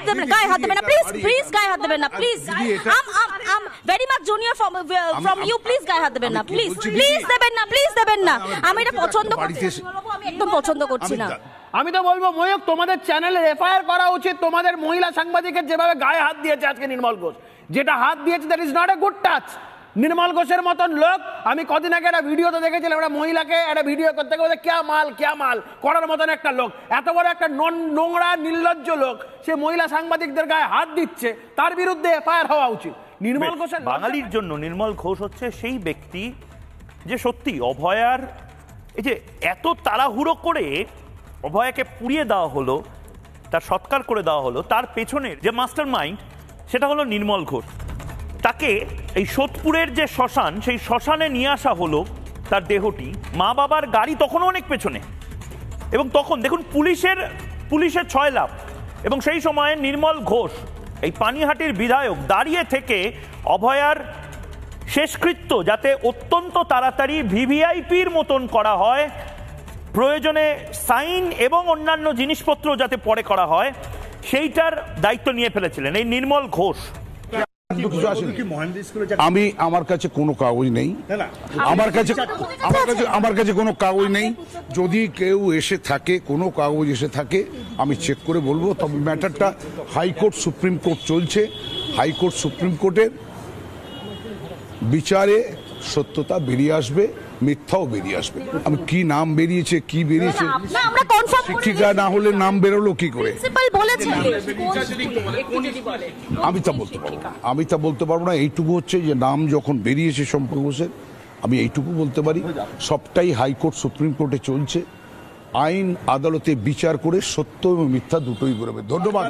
হাত দেবেন, গায়ে হাত দেবেন না প্লিজ, প্লিজ গায়ে হাত দেবেন না please. Am very much junior from you, please গায়ে হাত দেবেন না প্লিজ, প্লিজ দেবেন না, প্লিজ দেবেন না। আমি এটা পছন্দ করছি, আমি একদম পছন্দ করছি না। আমি তো বলবো ময়ূক, তোমাদের চ্যানেলে এফআইআর করা উচিত। তোমাদের মহিলা সাংবাদিকের যেভাবে গায়ে হাত দিয়েছে আজকে নির্মল ঘোষ, যেটা হাত দিয়েছে that is not a good touch. Nirmal ঘোষের মতন লোক আমি কদিন আগে একটা ভিডিওতে দেখেছিলাম, একটা মহিলাকে একটা ভিডিও করতে গেলে ক্যা মাল করার মতন একটা লোক, এত বড় একটা নোংরা নির্লজ্জ লোক, সে মহিলা সাংবাদিকদের গায়ে হাত দিচ্ছে, তার বিরুদ্ধে এফআইআর হওয়া উচিত। নির্মল ঘোষের বাঙালির জন্য নির্মল ঘোষ হচ্ছে সেই ব্যক্তি যে সত্যি অভয়ার এই যে এত তাড়াহুড়ো করে অভয়াকে পুড়িয়ে দেওয়া হলো, তার সৎকার করে দেওয়া হলো, তার পেছনের যে মাস্টার মাইন্ড সেটা হলো নির্মল ঘোষ। তাকে এই সোদপুরের যে শ্মশান, সেই শ্মশানে নিয়ে আসা হলো তার দেহটি, মা বাবার গাড়ি তখনও অনেক পেছনে, এবং তখন দেখুন পুলিশের ছয় লাভ, এবং সেই সময়ে নির্মল ঘোষ এই পানিহাটির বিধায়ক দাঁড়িয়ে থেকে অভয়ার শেষকৃত্য যাতে অত্যন্ত তাড়াতাড়ি ভিভিআইপির মতন করা হয়, প্রয়োজনে সাইন এবং অন্যান্য জিনিসপত্র যাতে পরে করা হয়, সেইটার দায়িত্ব নিয়ে ফেলেছিলেন এই নির্মল ঘোষ। আমার কাছে কোনো কাগজ নেই, আমার কাছে কোনো কাগজ নেই। যদি কেউ এসে থাকে, কোনো কাগজ এসে থাকে, আমি চেক করে বলবো। তবে ম্যাটারটা হাইকোর্ট সুপ্রিম কোর্ট চলছে, হাইকোর্ট সুপ্রিম কোর্টের বিচারে সত্যতা বেরিয়ে আসবে, মিথ্যাও বেরিয়ে আসবে। আমি কি নাম বেরিয়েছে, কি বেরিয়েছে, শিক্ষিকা না হলে নাম বেরোলো কি করে, আমি তা বলতে পারবো না। এইটুকু হচ্ছে যে নাম যখন বেরিয়েছে শম্পা ঘোষের, আমি এইটুকু বলতে পারি, সবটাই হাইকোর্ট সুপ্রিম কোর্টে চলছে। আইন আদালতে বিচার করে সত্য এবং মিথ্যা দুটোই বেরোবে। ধন্যবাদ।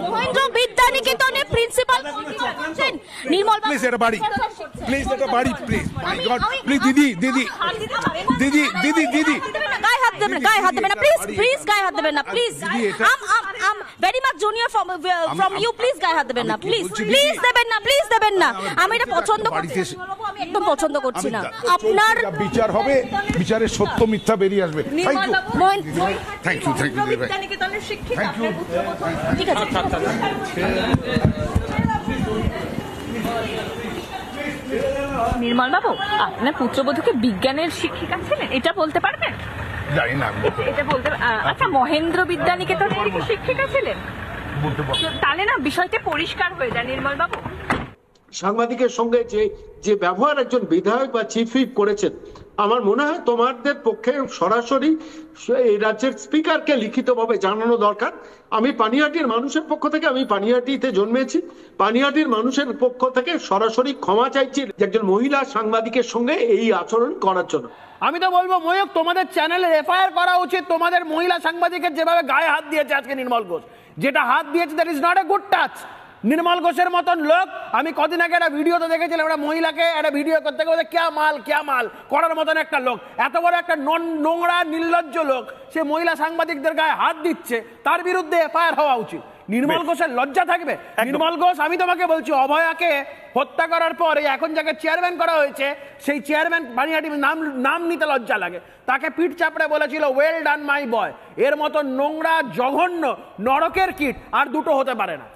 গায়ে হাত দেবেন না প্লিজ, প্লিজ গায়ে হাত দেবেন না please. Am very much junior from you, please গায়ে হাত দেবেন না প্লিজ, প্লিজ দেবেন না, প্লিজ দেবেন না। আমি এটা পছন্দ করছি, আমি একদম পছন্দ করছি না। আপনার বিচার হবে, বিচারে সত্য মিথ্যা বেরিয়ে আসবে। Thank you. ঠিক আছে। নির্মল বাবু, আপনার পুত্রবধূকে বিজ্ঞানের শিক্ষিকা ছিলেন, এটা বলতে পারবেন? জানি না এটা বলতে। আচ্ছা, মহেন্দ্র বিদ্যানিকেতনের শিক্ষিকা ছিলেন, তাহলে না বিষয়টা পরিষ্কার হয়ে যায় নির্মল বাবু। সাংবাদিকের সঙ্গে যে ব্যবহার একজন বিধায়ক বা চিফ হুইপ করেছেন, আমার মনে হয় তোমাদের পক্ষে সরাসরি এই রাজ্যের স্পিকারকে লিখিতভাবে জানানো দরকার। আমি পানিহাটির মানুষের পক্ষ থেকে, আমি পানিহাটিতে জন্মেছি, পানিহাটির মানুষের পক্ষ থেকে সরাসরি ক্ষমা চাইছি একজন মহিলা সাংবাদিকের সঙ্গে এই আচরণ করার জন্য। আমি তো বলবো ময়ূক, তোমাদের চ্যানেলে এফআইআর করা উচিত। তোমাদের মহিলা সাংবাদিকের যেভাবে গায়ে হাত দিয়েছে আজকে নির্মল ঘোষ, যেটা হাত দিয়েছে that is not a good touch. Nirmal ঘোষের মতন লোক আমি কদিন আগে একটা ভিডিওতে দেখেছিলাম, একটা মহিলাকে একটা ভিডিও করতে গেলে ক্যা মাল করার মতন একটা লোক, এত বড় একটা নোংরা নির্লজ্জ লোক, সে মহিলা সাংবাদিকদের গায়ে হাত দিচ্ছে, তার বিরুদ্ধে এফআইআর হওয়া উচিত। নির্মল ঘোষের লজ্জা থাকবে? নির্মল ঘোষ, আমি তোমাকে বলছি, অভয়াকে হত্যা করার পর এখন যাকে চেয়ারম্যান করা হয়েছে, সেই চেয়ারম্যান পানিহাটি নাম নিতে লজ্জা লাগে। তাকে পিঠ চাপড়ে বলেছিল ওয়েল ডান মাই বয়। এর মতো নোংরা, জঘন্য, নরকের কীট আর দুটো হতে পারে না।